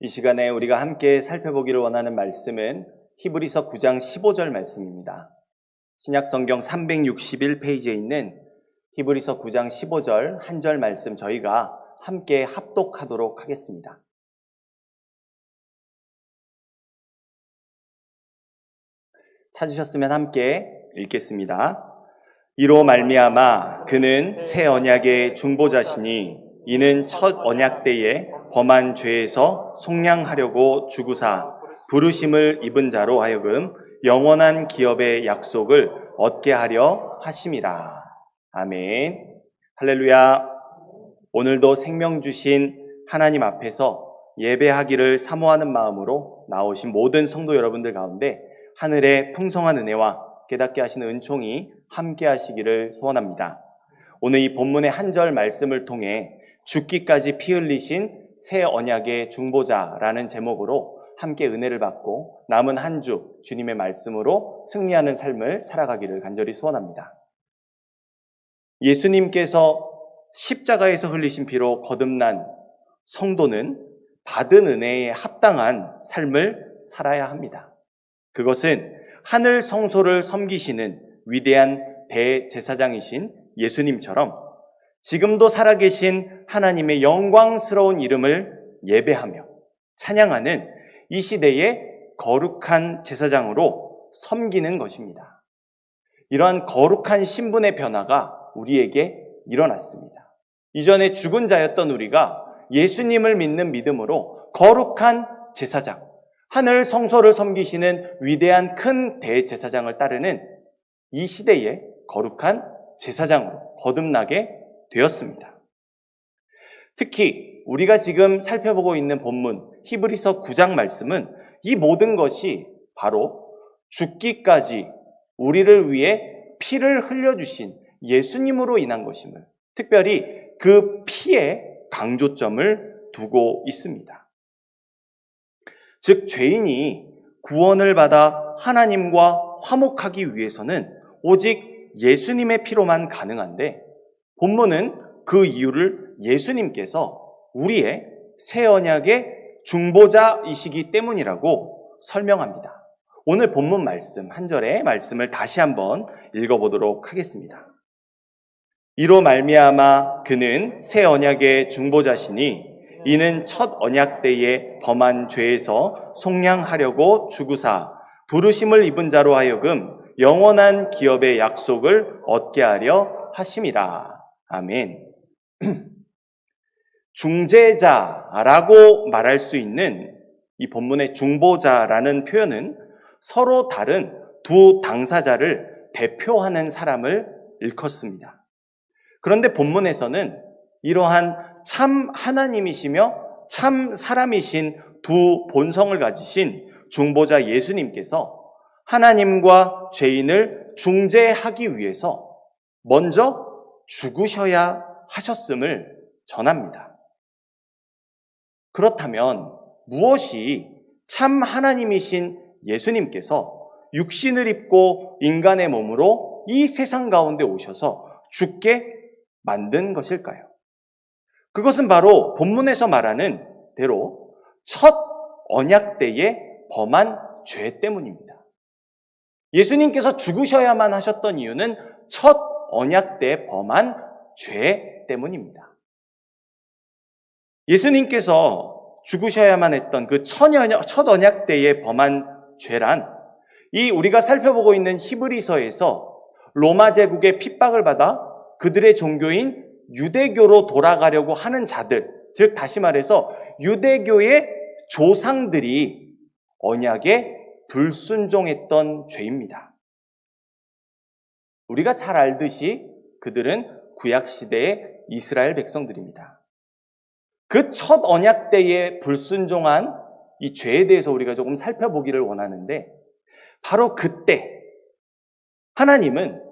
이 시간에 우리가 함께 살펴보기를 원하는 말씀은 히브리서 9장 15절 말씀입니다. 신약성경 361페이지에 있는 히브리서 9장 15절 한 절 말씀 저희가 함께 합독하도록 하겠습니다. 찾으셨으면 함께 읽겠습니다. 이로 말미암아 그는 새 언약의 중보자시니 이는 첫 언약 때에 범한 죄에서 속량하려고 주구사 부르심을 입은 자로 하여금 영원한 기업의 약속을 얻게 하려 하심이라. 아멘. 할렐루야. 오늘도 생명 주신 하나님 앞에서 예배하기를 사모하는 마음으로 나오신 모든 성도 여러분들 가운데 하늘의 풍성한 은혜와 깨닫게 하시는 은총이 함께 하시기를 소원합니다. 오늘 이 본문의 한 절 말씀을 통해 죽기까지 피 흘리신 새 언약의 중보자라는 제목으로 함께 은혜를 받고 남은 한 주 주님의 말씀으로 승리하는 삶을 살아가기를 간절히 소원합니다. 예수님께서 십자가에서 흘리신 피로 거듭난 성도는 받은 은혜에 합당한 삶을 살아야 합니다. 그것은 하늘 성소를 섬기시는 위대한 대제사장이신 예수님처럼 지금도 살아계신 하나님의 영광스러운 이름을 예배하며 찬양하는 이 시대의 거룩한 제사장으로 섬기는 것입니다. 이러한 거룩한 신분의 변화가 우리에게 일어났습니다. 이전에 죽은 자였던 우리가 예수님을 믿는 믿음으로 거룩한 제사장, 하늘 성소를 섬기시는 위대한 큰 대제사장을 따르는 이 시대의 거룩한 제사장으로 거듭나게 되었습니다. 특히 우리가 지금 살펴보고 있는 본문 히브리서 9장 말씀은 이 모든 것이 바로 죽기까지 우리를 위해 피를 흘려주신 예수님으로 인한 것임을, 특별히 그 피에 강조점을 두고 있습니다. 즉 죄인이 구원을 받아 하나님과 화목하기 위해서는 오직 예수님의 피로만 가능한데 본문은 그 이유를 예수님께서 우리의 새 언약의 중보자이시기 때문이라고 설명합니다. 오늘 본문 말씀 한 절의 말씀을 다시 한번 읽어보도록 하겠습니다. 이로 말미암아 그는 새 언약의 중보자시니 이는 첫 언약 때에 범한 죄에서 속량하려고 주구사 부르심을 입은 자로 하여금 영원한 기업의 약속을 얻게 하려 하심이라. 아멘. 중재자라고 말할 수 있는 이 본문의 중보자라는 표현은 서로 다른 두 당사자를 대표하는 사람을 일컫습니다. 그런데 본문에서는 이러한 참 하나님이시며 참 사람이신 두 본성을 가지신 중보자 예수님께서 하나님과 죄인을 중재하기 위해서 먼저 죽으셔야 하셨음을 전합니다. 그렇다면 무엇이 참 하나님이신 예수님께서 육신을 입고 인간의 몸으로 이 세상 가운데 오셔서 죽게 만든 것일까요? 그것은 바로 본문에서 말하는 대로 첫 언약 때에 범한 죄 때문입니다. 예수님께서 죽으셔야만 하셨던 이유는 첫 언약 때 범한 죄 때문입니다. 예수님께서 죽으셔야만 했던 그 첫 언약 때에 범한 죄란 이 우리가 살펴보고 있는 히브리서에서 로마 제국의 핍박을 받아 그들의 종교인 유대교로 돌아가려고 하는 자들, 즉 다시 말해서 유대교의 조상들이 언약에 불순종했던 죄입니다. 우리가 잘 알듯이 그들은 구약시대의 이스라엘 백성들입니다. 그 첫 언약 때에 불순종한 이 죄에 대해서 우리가 조금 살펴보기를 원하는데 바로 그때 하나님은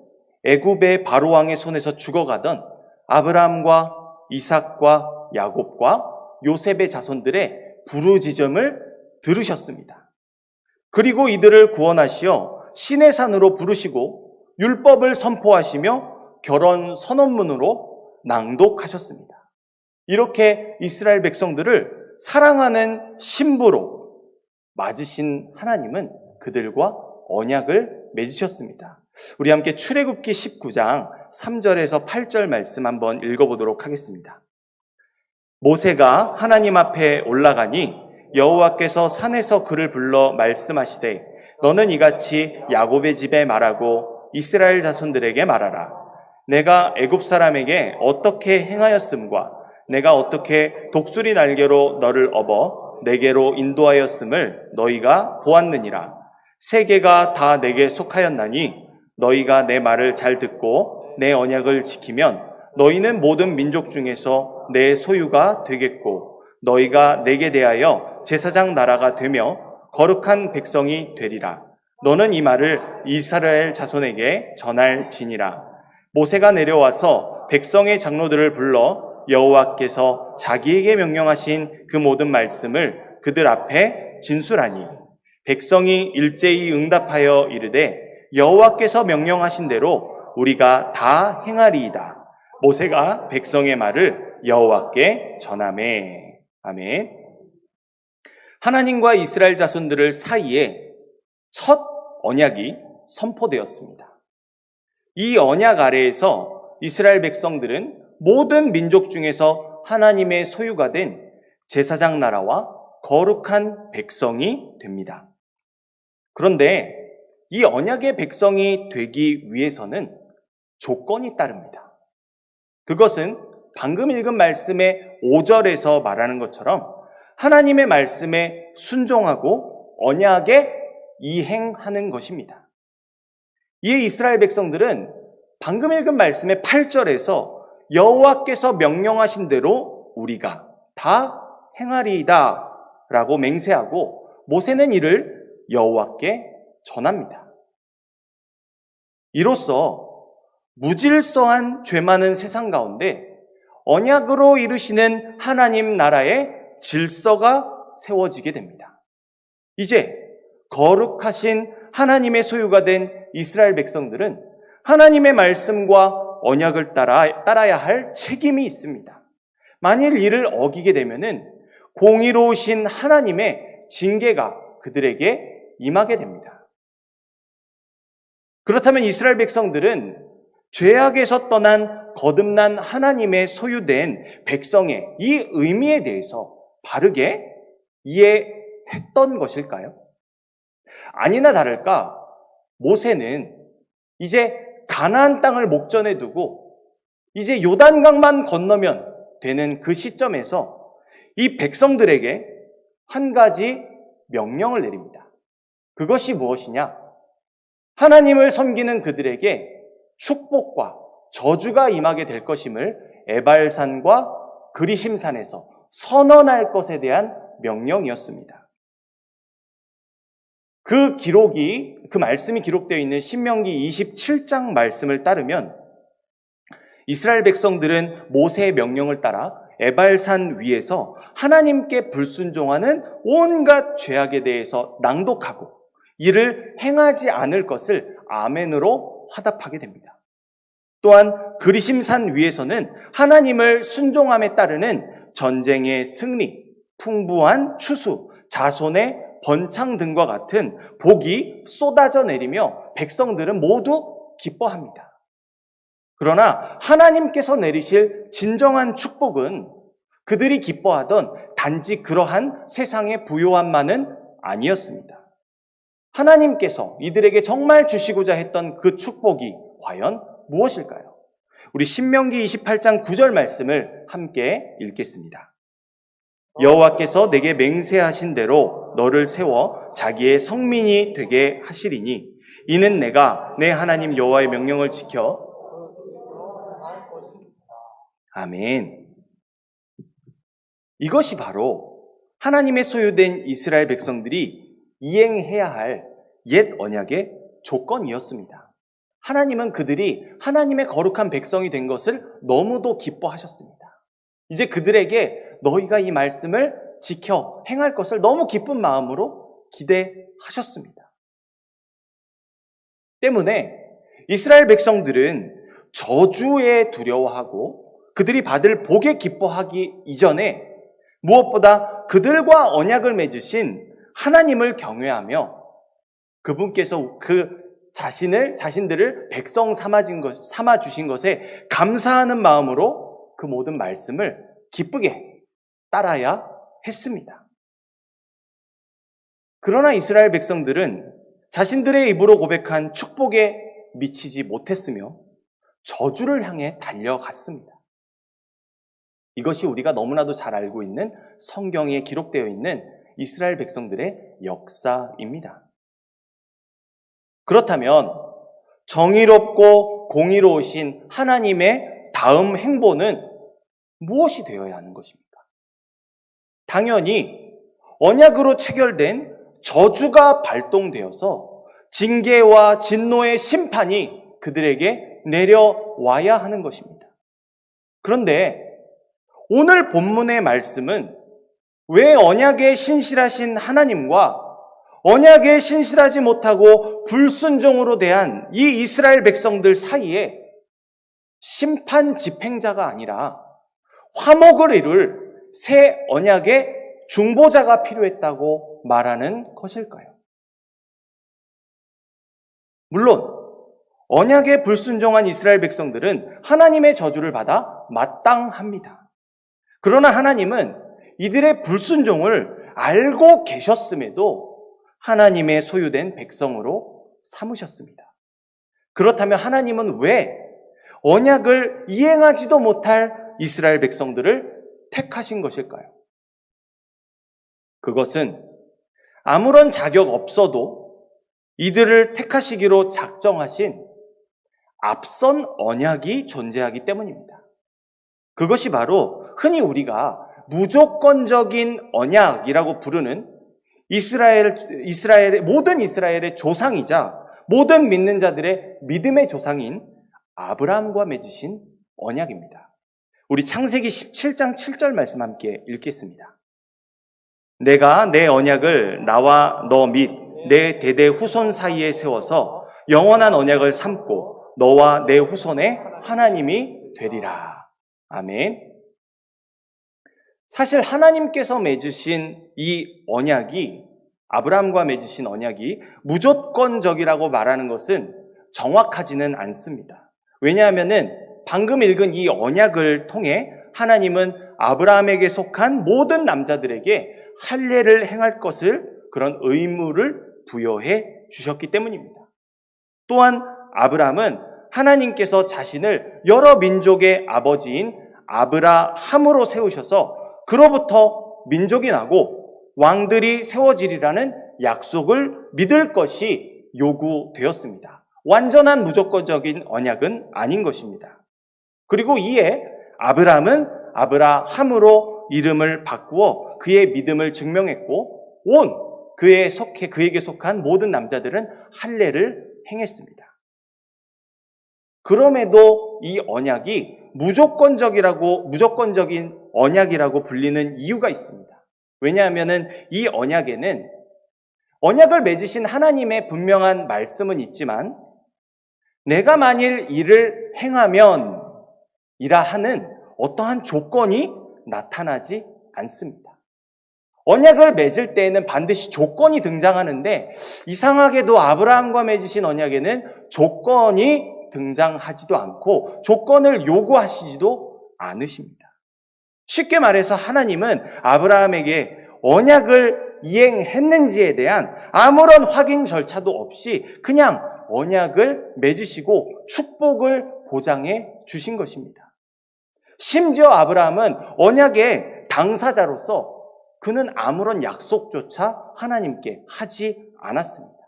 애굽의 바로왕의 손에서 죽어가던 아브라함과 이삭과 야곱과 요셉의 자손들의 부르짖음을 들으셨습니다. 그리고 이들을 구원하시어 시내산으로 부르시고 율법을 선포하시며 결혼 선언문으로 낭독하셨습니다. 이렇게 이스라엘 백성들을 사랑하는 신부로 맞으신 하나님은 그들과 언약을 맺으셨습니다. 우리 함께 출애굽기 19장 3절에서 8절 말씀 한번 읽어보도록 하겠습니다. 모세가 하나님 앞에 올라가니 여호와께서 산에서 그를 불러 말씀하시되 너는 이같이 야곱의 집에 말하고 이스라엘 자손들에게 말하라. 내가 애굽 사람에게 어떻게 행하였음과 내가 어떻게 독수리 날개로 너를 업어 내게로 인도하였음을 너희가 보았느니라. 세계가 다 내게 속하였나니 너희가 내 말을 잘 듣고 내 언약을 지키면 너희는 모든 민족 중에서 내 소유가 되겠고 너희가 내게 대하여 제사장 나라가 되며 거룩한 백성이 되리라. 너는 이 말을 이스라엘 자손에게 전할지니라. 모세가 내려와서 백성의 장로들을 불러 여호와께서 자기에게 명령하신 그 모든 말씀을 그들 앞에 진술하니 백성이 일제히 응답하여 이르되 여호와께서 명령하신 대로 우리가 다 행하리이다. 모세가 백성의 말을 여호와께 전하매. 아멘. 하나님과 이스라엘 자손들 사이에 첫 언약이 선포되었습니다. 이 언약 아래에서 이스라엘 백성들은 모든 민족 중에서 하나님의 소유가 된 제사장 나라와 거룩한 백성이 됩니다. 그런데 이 언약의 백성이 되기 위해서는 조건이 따릅니다. 그것은 방금 읽은 말씀의 5절에서 말하는 것처럼 하나님의 말씀에 순종하고 언약에 이행하는 것입니다. 이에 이스라엘 백성들은 방금 읽은 말씀의 8절에서 여호와께서 명령하신 대로 우리가 다 행하리이다 라고 맹세하고 모세는 이를 여호와께 전합니다. 이로써 무질서한 죄 많은 세상 가운데 언약으로 이루시는 하나님 나라의 질서가 세워지게 됩니다. 이제 거룩하신 하나님의 소유가 된 이스라엘 백성들은 하나님의 말씀과 언약을 따라야 할 책임이 있습니다. 만일 이를 어기게 되면은 공의로우신 하나님의 징계가 그들에게 임하게 됩니다. 그렇다면 이스라엘 백성들은 죄악에서 떠난 거듭난 하나님의 소유된 백성의 이 의미에 대해서 바르게 이해했던 것일까요? 아니나 다를까 모세는 이제 가나안 땅을 목전에 두고 이제 요단강만 건너면 되는 그 시점에서 이 백성들에게 한 가지 명령을 내립니다. 그것이 무엇이냐? 하나님을 섬기는 그들에게 축복과 저주가 임하게 될 것임을 에발산과 그리심산에서 선언할 것에 대한 명령이었습니다. 그 말씀이 기록되어 있는 신명기 27장 말씀을 따르면 이스라엘 백성들은 모세의 명령을 따라 에발산 위에서 하나님께 불순종하는 온갖 죄악에 대해서 낭독하고 이를 행하지 않을 것을 아멘으로 화답하게 됩니다. 또한 그리심산 위에서는 하나님을 순종함에 따르는 전쟁의 승리, 풍부한 추수, 자손의 번창 등과 같은 복이 쏟아져 내리며 백성들은 모두 기뻐합니다. 그러나 하나님께서 내리실 진정한 축복은 그들이 기뻐하던 단지 그러한 세상의 부요함만은 아니었습니다. 하나님께서 이들에게 정말 주시고자 했던 그 축복이 과연 무엇일까요? 우리 신명기 28장 9절 말씀을 함께 읽겠습니다. 여호와께서 내게 맹세하신 대로 너를 세워 자기의 성민이 되게 하시리니 이는 내가 내 하나님 여호와의 명령을 지켜 아멘. 이것이 바로 하나님의 소유된 이스라엘 백성들이 이행해야 할 옛 언약의 조건이었습니다. 하나님은 그들이 하나님의 거룩한 백성이 된 것을 너무도 기뻐하셨습니다. 이제 그들에게 너희가 이 말씀을 지켜 행할 것을 너무 기쁜 마음으로 기대하셨습니다. 때문에 이스라엘 백성들은 저주에 두려워하고 그들이 받을 복에 기뻐하기 이전에 무엇보다 그들과 언약을 맺으신 하나님을 경외하며 그분께서 자신들을 백성 삼아 주신 것에 감사하는 마음으로 그 모든 말씀을 기쁘게 따라야 했습니다. 그러나 이스라엘 백성들은 자신들의 입으로 고백한 축복에 미치지 못했으며 저주를 향해 달려갔습니다. 이것이 우리가 너무나도 잘 알고 있는 성경에 기록되어 있는 이스라엘 백성들의 역사입니다. 그렇다면 정의롭고 공의로우신 하나님의 다음 행보는 무엇이 되어야 하는 것입니까? 당연히 언약으로 체결된 저주가 발동되어서 징계와 진노의 심판이 그들에게 내려와야 하는 것입니다. 그런데 오늘 본문의 말씀은 왜 언약에 신실하신 하나님과 언약에 신실하지 못하고 불순종으로 대한 이 이스라엘 백성들 사이에 심판 집행자가 아니라 화목을 이룰 새 언약의 중보자가 필요했다고 말하는 것일까요? 물론 언약에 불순종한 이스라엘 백성들은 하나님의 저주를 받아 마땅합니다. 그러나 하나님은 이들의 불순종을 알고 계셨음에도 하나님의 소유된 백성으로 삼으셨습니다. 그렇다면 하나님은 왜 언약을 이행하지도 못할 이스라엘 백성들을 택하신 것일까요? 그것은 아무런 자격 없어도 이들을 택하시기로 작정하신 앞선 언약이 존재하기 때문입니다. 그것이 바로 흔히 우리가 무조건적인 언약이라고 부르는 모든 이스라엘의 조상이자 모든 믿는 자들의 믿음의 조상인 아브라함과 맺으신 언약입니다. 우리 창세기 17장 7절 말씀 함께 읽겠습니다. 내가 내 언약을 나와 너 및 내 대대 후손 사이에 세워서 영원한 언약을 삼고 너와 내 후손의 하나님이 되리라. 아멘. 사실 하나님께서 맺으신 이 언약이, 아브라함과 맺으신 언약이 무조건적이라고 말하는 것은 정확하지는 않습니다. 왜냐하면은 방금 읽은 이 언약을 통해 하나님은 아브라함에게 속한 모든 남자들에게 할례를 행할 것을 그런 의무를 부여해 주셨기 때문입니다. 또한 아브라함은 하나님께서 자신을 여러 민족의 아버지인 아브라함으로 세우셔서 그로부터 민족이 나고 왕들이 세워지리라는 약속을 믿을 것이 요구되었습니다. 완전한 무조건적인 언약은 아닌 것입니다. 그리고 이에 아브라함은 아브라함으로 이름을 바꾸어 그의 믿음을 증명했고 그에게 속한 모든 남자들은 할례를 행했습니다. 그럼에도 이 언약이 무조건적인 언약이라고 불리는 이유가 있습니다. 왜냐하면 이 언약에는 언약을 맺으신 하나님의 분명한 말씀은 있지만 내가 만일 이를 행하면 이라 하는 어떠한 조건이 나타나지 않습니다. 언약을 맺을 때에는 반드시 조건이 등장하는데 이상하게도 아브라함과 맺으신 언약에는 조건이 등장하지도 않고 조건을 요구하시지도 않으십니다. 쉽게 말해서 하나님은 아브라함에게 언약을 이행했는지에 대한 아무런 확인 절차도 없이 그냥 언약을 맺으시고 축복을 보장해 주신 것입니다. 심지어 아브라함은 언약의 당사자로서 그는 아무런 약속조차 하나님께 하지 않았습니다.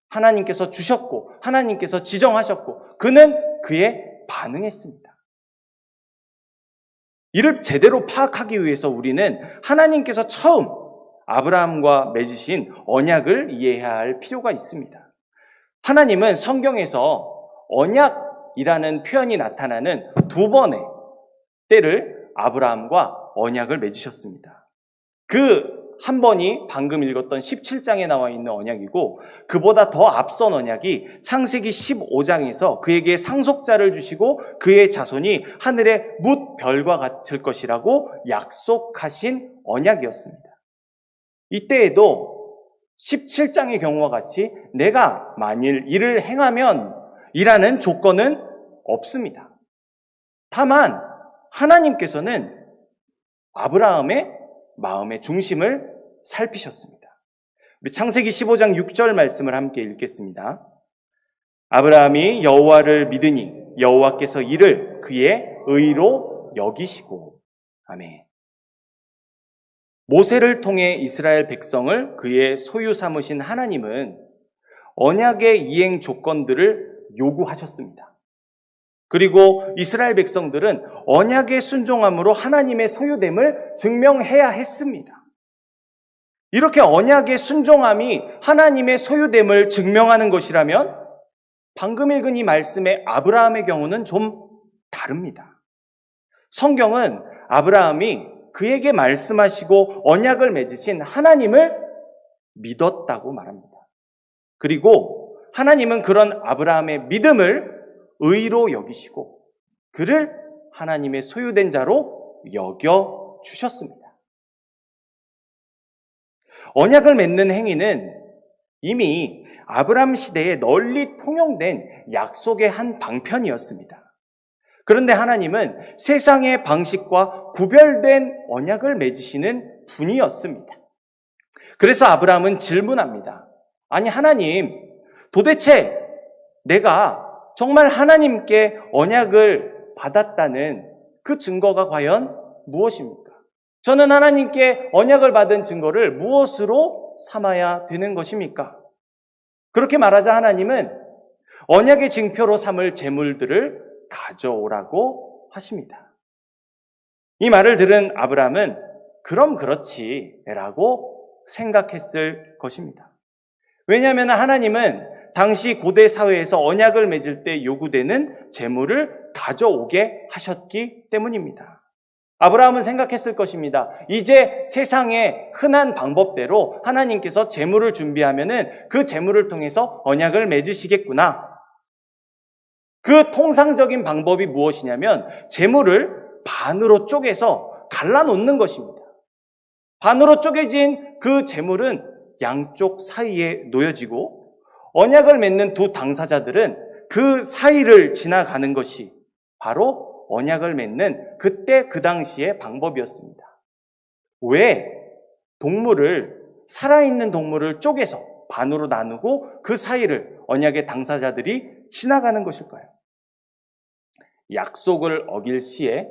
하나님께서 주셨고 하나님께서 지정하셨고 그는 그에 반응했습니다. 이를 제대로 파악하기 위해서 우리는 하나님께서 처음 아브라함과 맺으신 언약을 이해해야 할 필요가 있습니다. 하나님은 성경에서 언약이라는 표현이 나타나는 두 번의 때를 아브라함과 언약을 맺으셨습니다. 그 한 번이 방금 읽었던 17장에 나와 있는 언약이고, 그보다 더 앞선 언약이 창세기 15장에서 그에게 상속자를 주시고 그의 자손이 하늘의 뭇 별과 같을 것이라고 약속하신 언약이었습니다. 이때에도 17장의 경우와 같이 내가 만일 이를 행하면 이라는 조건은 없습니다. 다만 하나님께서는 아브라함의 마음의 중심을 살피셨습니다. 우리 창세기 15장 6절 말씀을 함께 읽겠습니다. 아브라함이 여호와를 믿으니 여호와께서 이를 그의 의로 여기시고. 아멘. 모세를 통해 이스라엘 백성을 그의 소유 삼으신 하나님은 언약의 이행 조건들을 요구하셨습니다. 그리고 이스라엘 백성들은 언약의 순종함으로 하나님의 소유됨을 증명해야 했습니다. 이렇게 언약의 순종함이 하나님의 소유됨을 증명하는 것이라면 방금 읽은 이 말씀의 아브라함의 경우는 좀 다릅니다. 성경은 아브라함이 그에게 말씀하시고 언약을 맺으신 하나님을 믿었다고 말합니다. 그리고 하나님은 그런 아브라함의 믿음을 의로 여기시고 그를 하나님의 소유된 자로 여겨 주셨습니다. 언약을 맺는 행위는 이미 아브라함 시대에 널리 통용된 약속의 한 방편이었습니다. 그런데 하나님은 세상의 방식과 구별된 언약을 맺으시는 분이었습니다. 그래서 아브라함은 질문합니다. 아니 하나님, 도대체 내가 정말 하나님께 언약을 받았다는 그 증거가 과연 무엇입니까? 저는 하나님께 언약을 받은 증거를 무엇으로 삼아야 되는 것입니까? 그렇게 말하자 하나님은 언약의 징표로 삼을 제물들을 가져오라고 하십니다. 이 말을 들은 아브라함은 그럼 그렇지 라고 생각했을 것입니다. 왜냐하면 하나님은 당시 고대 사회에서 언약을 맺을 때 요구되는 제물을 가져오게 하셨기 때문입니다. 아브라함은 생각했을 것입니다. 이제 세상의 흔한 방법대로 하나님께서 제물을 준비하면은 그 제물을 통해서 언약을 맺으시겠구나. 그 통상적인 방법이 무엇이냐면 제물을 반으로 쪼개서 갈라놓는 것입니다. 반으로 쪼개진 그 제물은 양쪽 사이에 놓여지고 언약을 맺는 두 당사자들은 그 사이를 지나가는 것이 바로 언약을 맺는 그때 그 당시의 방법이었습니다. 왜 살아있는 동물을 쪼개서 반으로 나누고 그 사이를 언약의 당사자들이 지나가는 것일까요? 약속을 어길 시에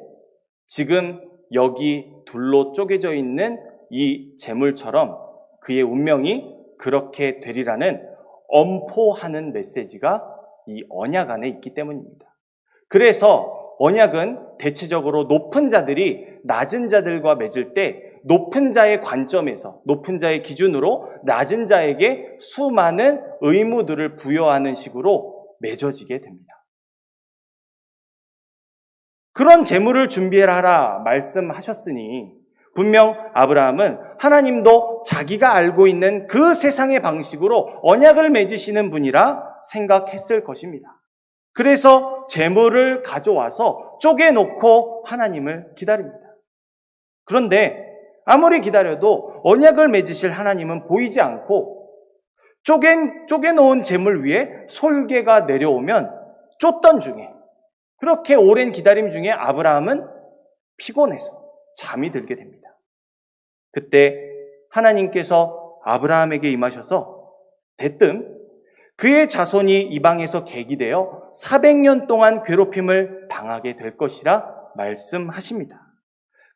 지금 여기 둘로 쪼개져 있는 이 제물처럼 그의 운명이 그렇게 되리라는 엄포하는 메시지가 이 언약 안에 있기 때문입니다. 그래서 언약은 대체적으로 높은 자들이 낮은 자들과 맺을 때 높은 자의 관점에서, 높은 자의 기준으로 낮은 자에게 수많은 의무들을 부여하는 식으로 맺어지게 됩니다. 그런 제물을 준비하라 말씀하셨으니 분명 아브라함은 하나님도 자기가 알고 있는 그 세상의 방식으로 언약을 맺으시는 분이라 생각했을 것입니다. 그래서 제물을 가져와서 쪼개놓고 하나님을 기다립니다. 그런데 아무리 기다려도 언약을 맺으실 하나님은 보이지 않고 쪼개놓은 제물 위에 솔개가 내려오면 쫓던 중에, 그렇게 오랜 기다림 중에 아브라함은 피곤해서 잠이 들게 됩니다. 그때 하나님께서 아브라함에게 임하셔서 대뜸 그의 자손이 이방에서 객이되어 400년 동안 괴롭힘을 당하게 될 것이라 말씀하십니다.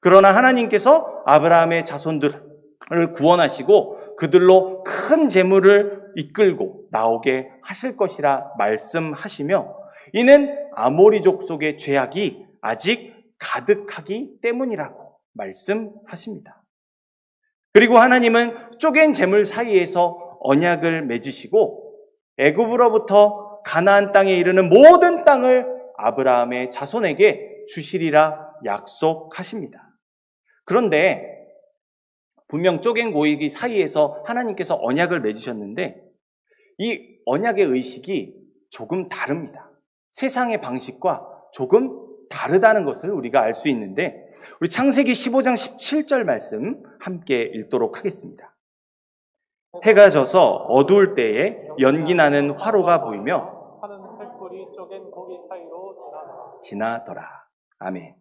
그러나 하나님께서 아브라함의 자손들을 구원하시고 그들로 큰 재물을 이끌고 나오게 하실 것이라 말씀하시며, 이는 아모리족 속의 죄악이 아직 가득하기 때문이라고 말씀하십니다. 그리고 하나님은 쪼갠 재물 사이에서 언약을 맺으시고 애굽으로부터 가나안 땅에 이르는 모든 땅을 아브라함의 자손에게 주시리라 약속하십니다. 그런데 분명 쪼갠 고기 사이에서 하나님께서 언약을 맺으셨는데 이 언약의 의식이 조금 다릅니다. 세상의 방식과 조금 다르다는 것을 우리가 알 수 있는데 우리 창세기 15장 17절 말씀 함께 읽도록 하겠습니다. 해가 져서 어두울 때에 연기 나는 화로가 보이며 하는 횃불이 쪼갠 고기 사이로 지나더라. 아멘.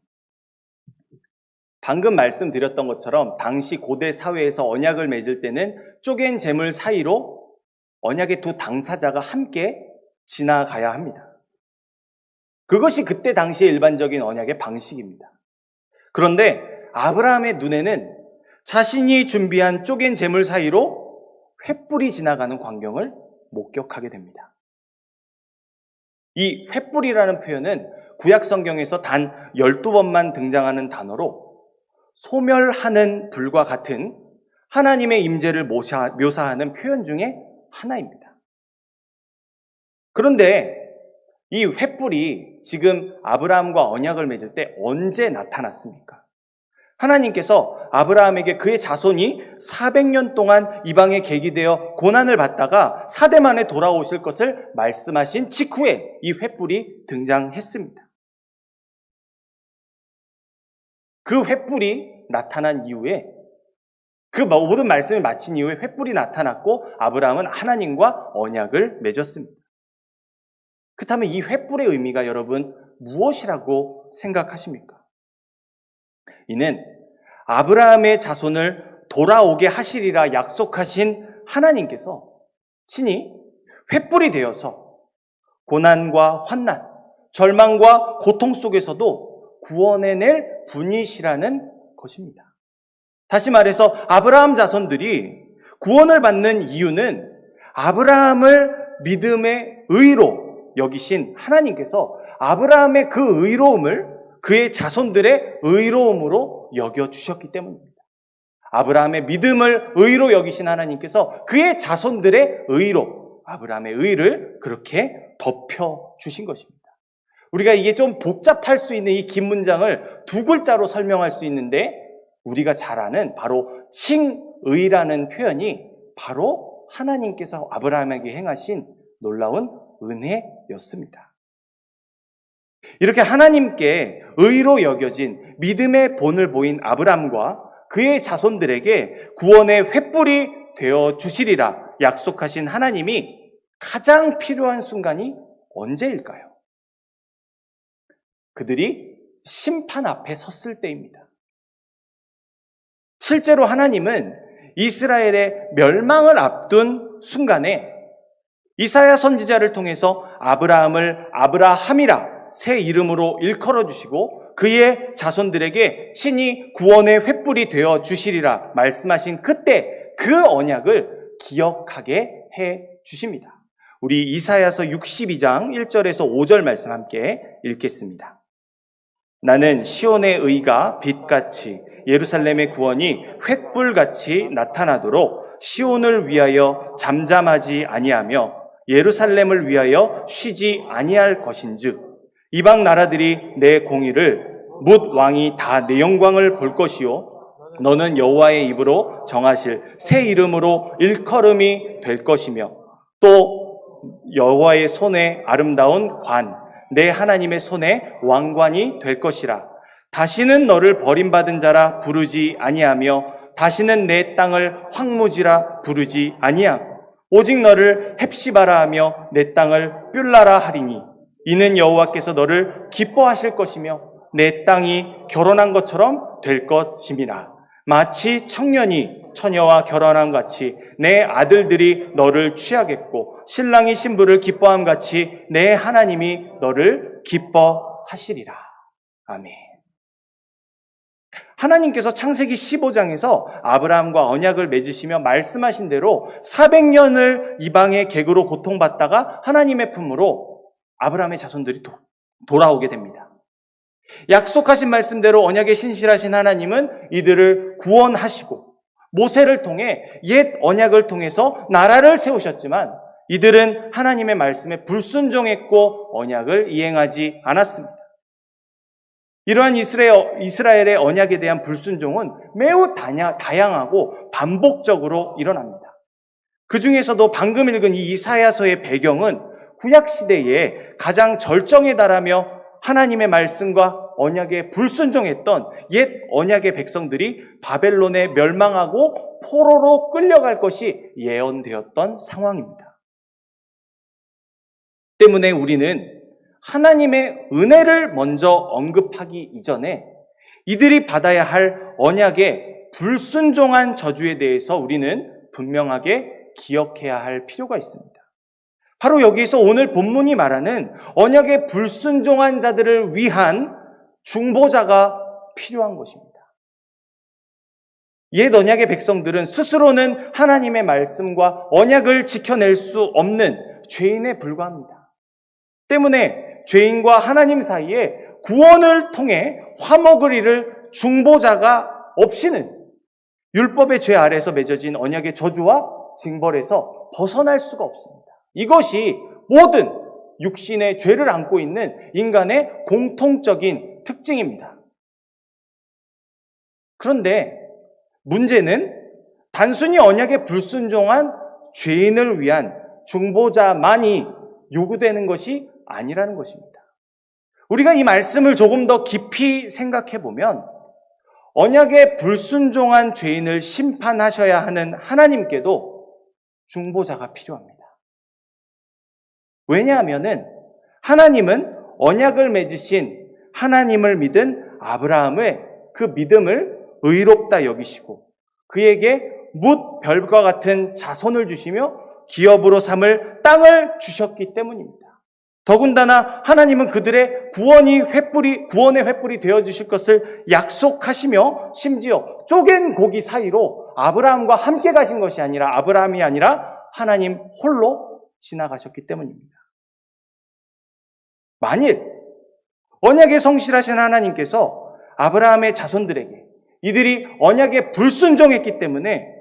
방금 말씀드렸던 것처럼 당시 고대 사회에서 언약을 맺을 때는 쪼갠 재물 사이로 언약의 두 당사자가 함께 지나가야 합니다. 그것이 그때 당시의 일반적인 언약의 방식입니다. 그런데 아브라함의 눈에는 자신이 준비한 쪼갠 재물 사이로 횃불이 지나가는 광경을 목격하게 됩니다. 이 횃불이라는 표현은 구약 성경에서 단 12번만 등장하는 단어로 소멸하는 불과 같은 하나님의 임재를 묘사하는 표현 중에 하나입니다. 그런데 이 횃불이 지금 아브라함과 언약을 맺을 때 언제 나타났습니까? 하나님께서 아브라함에게 그의 자손이 400년 동안 이방에 계기되어 고난을 받다가 사대 만에 돌아오실 것을 말씀하신 직후에 이 횃불이 등장했습니다. 그 횃불이 나타난 이후에 그 모든 말씀을 마친 이후에 횃불이 나타났고 아브라함은 하나님과 언약을 맺었습니다. 그렇다면 이 횃불의 의미가 여러분 무엇이라고 생각하십니까? 이는 아브라함의 자손을 돌아오게 하시리라 약속하신 하나님께서 친히 횃불이 되어서 고난과 환난, 절망과 고통 속에서도 구원해낼 분이시라는 것입니다. 다시 말해서 아브라함 자손들이 구원을 받는 이유는 아브라함을 믿음의 의로 여기신 하나님께서 아브라함의 그 의로움을 그의 자손들의 의로움으로 여겨주셨기 때문입니다. 아브라함의 믿음을 의로 여기신 하나님께서 그의 자손들의 의로, 아브라함의 의를 그렇게 덮여주신 것입니다. 우리가 이게 좀 복잡할 수 있는 이 긴 문장을 두 글자로 설명할 수 있는데 우리가 잘 아는 바로 칭의라는 표현이 바로 하나님께서 아브라함에게 행하신 놀라운 은혜였습니다. 이렇게 하나님께 의로 여겨진 믿음의 본을 보인 아브라함과 그의 자손들에게 구원의 횃불이 되어 주시리라 약속하신 하나님이 가장 필요한 순간이 언제일까요? 그들이 심판 앞에 섰을 때입니다. 실제로 하나님은 이스라엘의 멸망을 앞둔 순간에 이사야 선지자를 통해서 아브라함을 아브라함이라 새 이름으로 일컬어 주시고 그의 자손들에게 친히 구원의 횃불이 되어 주시리라 말씀하신 그때 그 언약을 기억하게 해 주십니다. 우리 이사야서 62장 1절에서 5절 말씀 함께 읽겠습니다. 나는 시온의 의가 빛같이 예루살렘의 구원이 횃불같이 나타나도록 시온을 위하여 잠잠하지 아니하며 예루살렘을 위하여 쉬지 아니할 것인즉 이방 나라들이 내 공의를 뭇 왕이 다 내 영광을 볼 것이요 너는 여호와의 입으로 정하실 새 이름으로 일컬음이 될 것이며 또 여호와의 손에 아름다운 관 내 하나님의 손에 왕관이 될 것이라. 다시는 너를 버림받은 자라 부르지 아니하며 다시는 내 땅을 황무지라 부르지 아니하고 오직 너를 헵시바라 하며 내 땅을 뷸라라 하리니 이는 여호와께서 너를 기뻐하실 것이며 내 땅이 결혼한 것처럼 될 것임이라. 마치 청년이 처녀와 결혼함 같이 내 아들들이 너를 취하겠고 신랑이 신부를 기뻐함 같이 내 하나님이 너를 기뻐하시리라. 아멘. 하나님께서 창세기 15장에서 아브라함과 언약을 맺으시며 말씀하신 대로 400년을 이방의 객으로 고통받다가 하나님의 품으로 아브라함의 자손들이 돌아오게 됩니다. 약속하신 말씀대로 언약에 신실하신 하나님은 이들을 구원하시고 모세를 통해 옛 언약을 통해서 나라를 세우셨지만 이들은 하나님의 말씀에 불순종했고 언약을 이행하지 않았습니다. 이러한 이스라엘의 언약에 대한 불순종은 매우 다양하고 반복적으로 일어납니다. 그 중에서도 방금 읽은 이 이사야서의 배경은 구약시대에 가장 절정에 달하며 하나님의 말씀과 언약에 불순종했던 옛 언약의 백성들이 바벨론에 멸망하고 포로로 끌려갈 것이 예언되었던 상황입니다. 때문에 우리는 하나님의 은혜를 먼저 언급하기 이전에 이들이 받아야 할 언약의 불순종한 저주에 대해서 우리는 분명하게 기억해야 할 필요가 있습니다. 바로 여기서 오늘 본문이 말하는 언약의 불순종한 자들을 위한 중보자가 필요한 것입니다. 옛 언약의 백성들은 스스로는 하나님의 말씀과 언약을 지켜낼 수 없는 죄인에 불과합니다. 때문에 죄인과 하나님 사이에 구원을 통해 화목을 이룰 중보자가 없이는 율법의 죄 아래에서 맺어진 언약의 저주와 징벌에서 벗어날 수가 없습니다. 이것이 모든 육신의 죄를 안고 있는 인간의 공통적인 특징입니다. 그런데 문제는 단순히 언약에 불순종한 죄인을 위한 중보자만이 요구되는 것이 아니라는 것입니다. 우리가 이 말씀을 조금 더 깊이 생각해 보면 언약에 불순종한 죄인을 심판하셔야 하는 하나님께도 중보자가 필요합니다. 왜냐하면은 하나님은 언약을 맺으신 하나님을 믿은 아브라함의 그 믿음을 의롭다 여기시고 그에게 뭇 별과 같은 자손을 주시며 기업으로 삼을 땅을 주셨기 때문입니다. 더군다나 하나님은 그들의 구원의 횃불이 되어주실 것을 약속하시며 심지어 쪼갠 고기 사이로 아브라함과 함께 가신 것이 아니라 아브라함이 아니라 하나님 홀로 지나가셨기 때문입니다. 만일 언약에 성실하신 하나님께서 아브라함의 자손들에게 이들이 언약에 불순종했기 때문에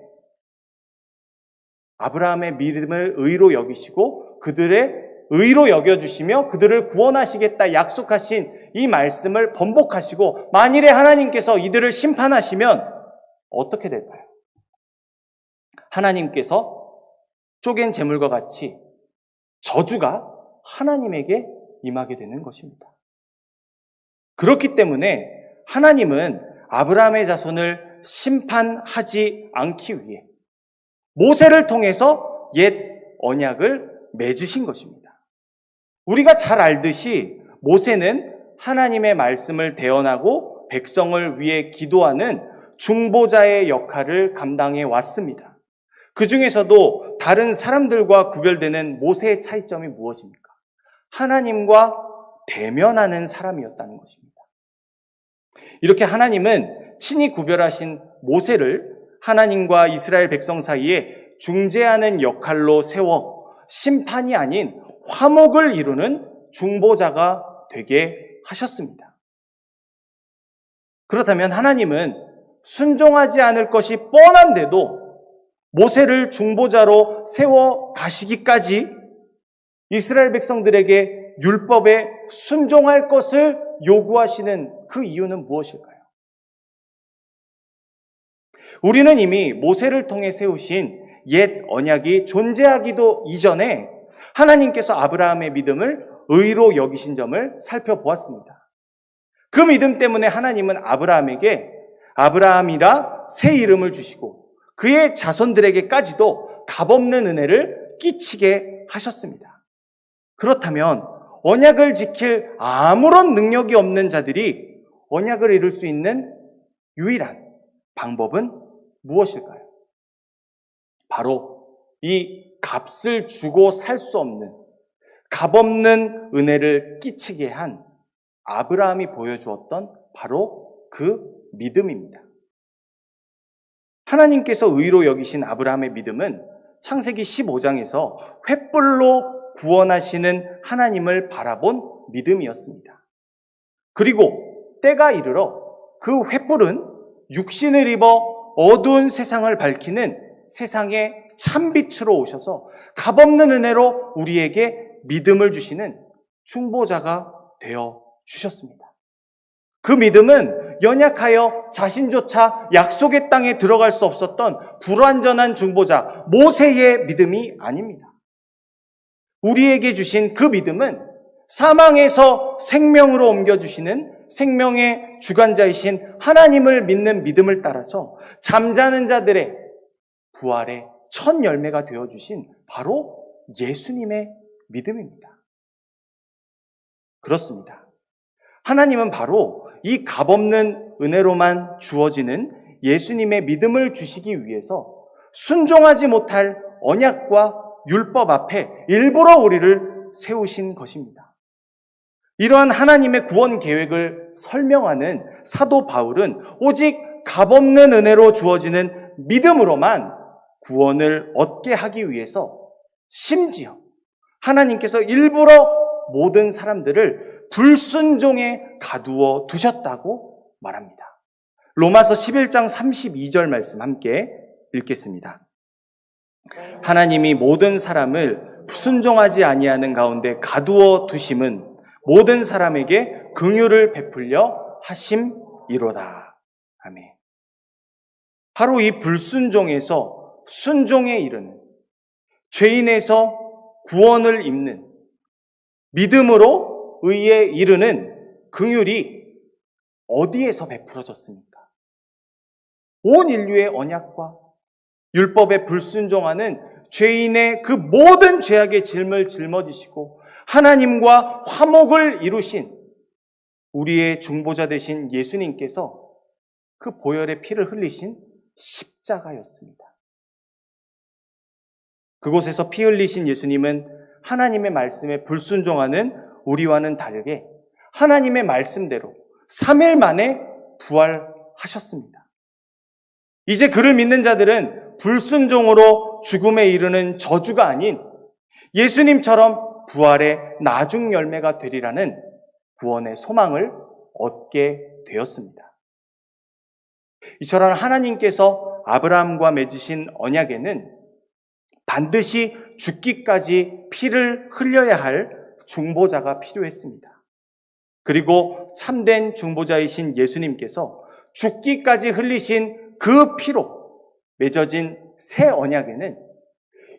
아브라함의 믿음을 의로 여기시고 그들의 의로 여겨주시며 그들을 구원하시겠다 약속하신 이 말씀을 번복하시고 만일에 하나님께서 이들을 심판하시면 어떻게 될까요? 하나님께서 쪼갠 재물과 같이 저주가 하나님에게 임하게 되는 것입니다. 그렇기 때문에 하나님은 아브라함의 자손을 심판하지 않기 위해 모세를 통해서 옛 언약을 맺으신 것입니다. 우리가 잘 알듯이 모세는 하나님의 말씀을 대언하고 백성을 위해 기도하는 중보자의 역할을 감당해 왔습니다. 그 중에서도 다른 사람들과 구별되는 모세의 차이점이 무엇입니까? 하나님과 대면하는 사람이었다는 것입니다. 이렇게 하나님은 친히 구별하신 모세를 하나님과 이스라엘 백성 사이에 중재하는 역할로 세워 심판이 아닌 화목을 이루는 중보자가 되게 하셨습니다. 그렇다면 하나님은 순종하지 않을 것이 뻔한데도 모세를 중보자로 세워 가시기까지 이스라엘 백성들에게 율법에 순종할 것을 요구하시는 그 이유는 무엇일까요? 우리는 이미 모세를 통해 세우신 옛 언약이 존재하기도 이전에 하나님께서 아브라함의 믿음을 의로 여기신 점을 살펴보았습니다. 그 믿음 때문에 하나님은 아브라함에게 아브라함이라 새 이름을 주시고 그의 자손들에게까지도 값없는 은혜를 끼치게 하셨습니다. 그렇다면 언약을 지킬 아무런 능력이 없는 자들이 언약을 이룰 수 있는 유일한 방법은 무엇일까요? 바로 이 값을 주고 살 수 없는 값없는 은혜를 끼치게 한 아브라함이 보여주었던 바로 그 믿음입니다. 하나님께서 의로 여기신 아브라함의 믿음은 창세기 15장에서 횃불로 구원하시는 하나님을 바라본 믿음이었습니다. 그리고 때가 이르러 그 횃불은 육신을 입어 어두운 세상을 밝히는 세상의 참빛으로 오셔서 값없는 은혜로 우리에게 믿음을 주시는 중보자가 되어 주셨습니다. 그 믿음은 연약하여 자신조차 약속의 땅에 들어갈 수 없었던 불완전한 중보자 모세의 믿음이 아닙니다. 우리에게 주신 그 믿음은 사망에서 생명으로 옮겨주시는 생명의 주관자이신 하나님을 믿는 믿음을 따라서 잠자는 자들의 부활의 첫 열매가 되어주신 바로 예수님의 믿음입니다. 그렇습니다. 하나님은 바로 이 값없는 은혜로만 주어지는 예수님의 믿음을 주시기 위해서 순종하지 못할 언약과 율법 앞에 일부러 우리를 세우신 것입니다. 이러한 하나님의 구원 계획을 설명하는 사도 바울은 오직 값없는 은혜로 주어지는 믿음으로만 구원을 얻게 하기 위해서 심지어 하나님께서 일부러 모든 사람들을 불순종에 가두어 두셨다고 말합니다. 로마서 11장 32절 말씀 함께 읽겠습니다. 하나님이 모든 사람을 순종하지 아니하는 가운데 가두어 두심은 모든 사람에게 긍휼을 베풀려 하심이로다. 아멘. 바로 이 불순종에서 순종에 이르는, 죄인에서 구원을 입는, 믿음으로 의에 이르는 긍휼이 어디에서 베풀어졌습니까? 온 인류의 언약과 율법에 불순종하는 죄인의 그 모든 죄악의 짐을 짊어지시고 하나님과 화목을 이루신 우리의 중보자 되신 예수님께서 그 보혈의 피를 흘리신 십자가였습니다. 그곳에서 피 흘리신 예수님은 하나님의 말씀에 불순종하는 우리와는 다르게 하나님의 말씀대로 3일 만에 부활하셨습니다. 이제 그를 믿는 자들은 불순종으로 죽음에 이르는 저주가 아닌 예수님처럼 부활의 나중 열매가 되리라는 구원의 소망을 얻게 되었습니다. 이처럼 하나님께서 아브라함과 맺으신 언약에는 반드시 죽기까지 피를 흘려야 할 중보자가 필요했습니다. 그리고 참된 중보자이신 예수님께서 죽기까지 흘리신 그 피로 맺어진 새 언약에는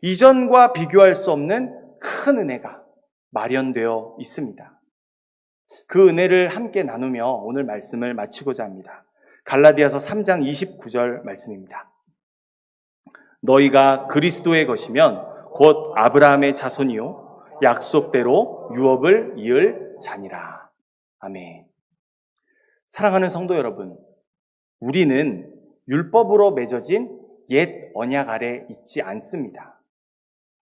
이전과 비교할 수 없는 큰 은혜가 마련되어 있습니다. 그 은혜를 함께 나누며 오늘 말씀을 마치고자 합니다. 갈라디아서 3장 29절 말씀입니다. 너희가 그리스도의 것이면 곧 아브라함의 자손이요 약속대로 유업을 이을 자니라. 아멘. 사랑하는 성도 여러분, 우리는 율법으로 맺어진 옛 언약 아래 있지 않습니다.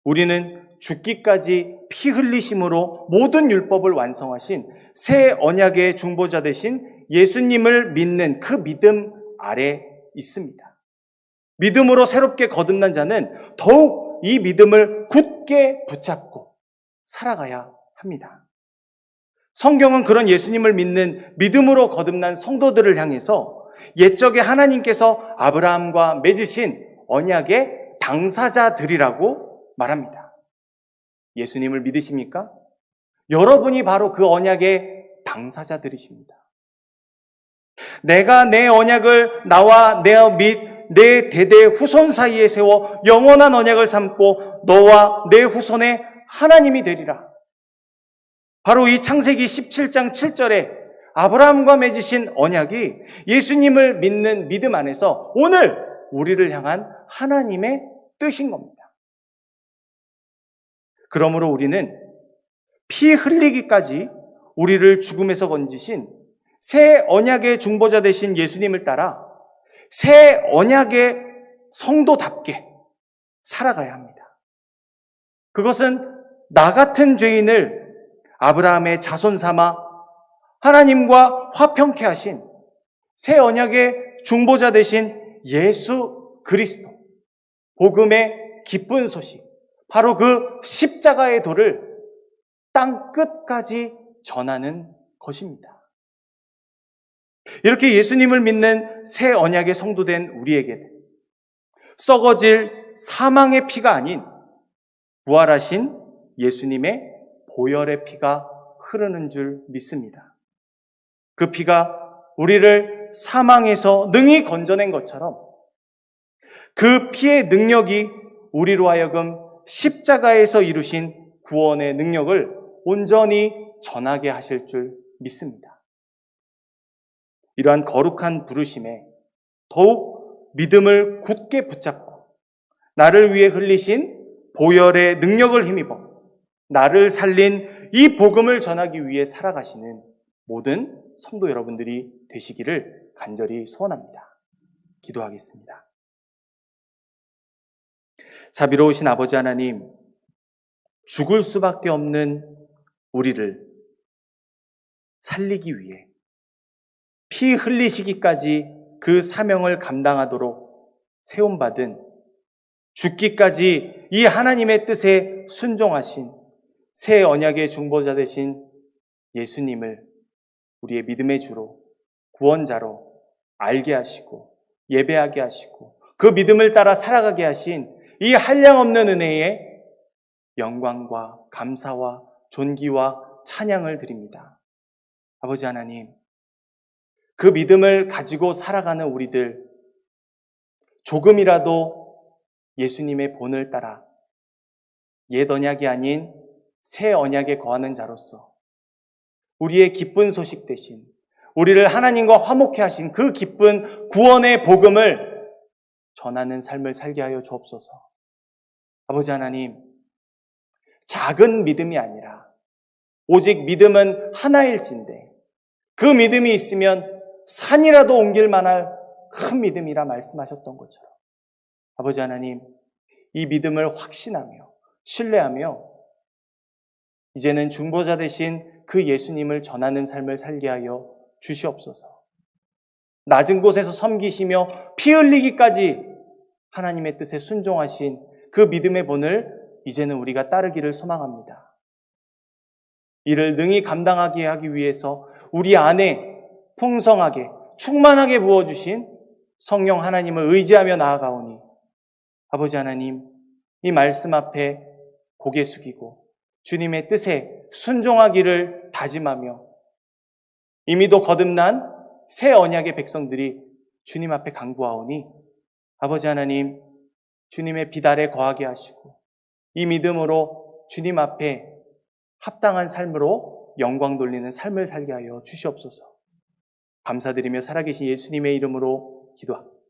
우리는 죽기까지 피 흘리심으로 모든 율법을 완성하신 새 언약의 중보자 되신 예수님을 믿는 그 믿음 아래 있습니다. 믿음으로 새롭게 거듭난 자는 더욱 이 믿음을 굳게 붙잡고 살아가야 합니다. 성경은 그런 예수님을 믿는 믿음으로 거듭난 성도들을 향해서 옛적에 하나님께서 아브라함과 맺으신 언약의 당사자들이라고 말합니다. 예수님을 믿으십니까? 여러분이 바로 그 언약의 당사자들이십니다. 내가 내 언약을 나와 내 대대 후손 사이에 세워 영원한 언약을 삼고 너와 내 후손의 하나님이 되리라. 바로 이 창세기 17장 7절에 아브라함과 맺으신 언약이 예수님을 믿는 믿음 안에서 오늘 우리를 향한 하나님의 뜻인 겁니다. 그러므로 우리는 피 흘리기까지 우리를 죽음에서 건지신 새 언약의 중보자 되신 예수님을 따라 새 언약의 성도답게 살아가야 합니다. 그것은 나 같은 죄인을 아브라함의 자손 삼아 하나님과 화평케 하신 새 언약의 중보자 되신 예수 그리스도, 복음의 기쁜 소식, 바로 그 십자가의 도를 땅 끝까지 전하는 것입니다. 이렇게 예수님을 믿는 새 언약의 성도된 우리에게는 썩어질 사망의 피가 아닌 부활하신 예수님의 보혈의 피가 흐르는 줄 믿습니다. 그 피가 우리를 사망에서 능히 건져낸 것처럼 그 피의 능력이 우리로 하여금 십자가에서 이루신 구원의 능력을 온전히 전하게 하실 줄 믿습니다. 이러한 거룩한 부르심에 더욱 믿음을 굳게 붙잡고 나를 위해 흘리신 보혈의 능력을 힘입어 나를 살린 이 복음을 전하기 위해 살아가시는 모든 성도 여러분들이 되시기를 간절히 소원합니다. 기도하겠습니다. 자비로우신 아버지 하나님, 죽을 수밖에 없는 우리를 살리기 위해 피 흘리시기까지 그 사명을 감당하도록 세움받은 죽기까지 이 하나님의 뜻에 순종하신 새 언약의 중보자 되신 예수님을 우리의 믿음의 주로 구원자로 알게 하시고 예배하게 하시고 그 믿음을 따라 살아가게 하신 이 한량없는 은혜에 영광과 감사와 존귀와 찬양을 드립니다. 아버지 하나님, 그 믿음을 가지고 살아가는 우리들 조금이라도 예수님의 본을 따라 옛 언약이 아닌 새 언약에 거하는 자로서 우리의 기쁜 소식 대신 우리를 하나님과 화목케 하신 그 기쁜 구원의 복음을 전하는 삶을 살게 하여 주옵소서. 아버지 하나님, 작은 믿음이 아니라 오직 믿음은 하나일진데 그 믿음이 있으면 산이라도 옮길 만할 큰 믿음이라 말씀하셨던 것처럼 아버지 하나님, 이 믿음을 확신하며 신뢰하며 이제는 중보자 되신 그 예수님을 전하는 삶을 살게 하여 주시옵소서. 낮은 곳에서 섬기시며 피 흘리기까지 하나님의 뜻에 순종하신 그 믿음의 본을 이제는 우리가 따르기를 소망합니다. 이를 능히 감당하게 하기 위해서 우리 안에 풍성하게 충만하게 부어주신 성령 하나님을 의지하며 나아가오니 아버지 하나님, 이 말씀 앞에 고개 숙이고 주님의 뜻에 순종하기를 다짐하며 이미도 거듭난 새 언약의 백성들이 주님 앞에 간구하오니 아버지 하나님, 주님의 빛 아래 거하게 하시고 이 믿음으로 주님 앞에 합당한 삶으로 영광 돌리는 삶을 살게 하여 주시옵소서. 감사드리며 살아계신 예수님의 이름으로 기도합니다.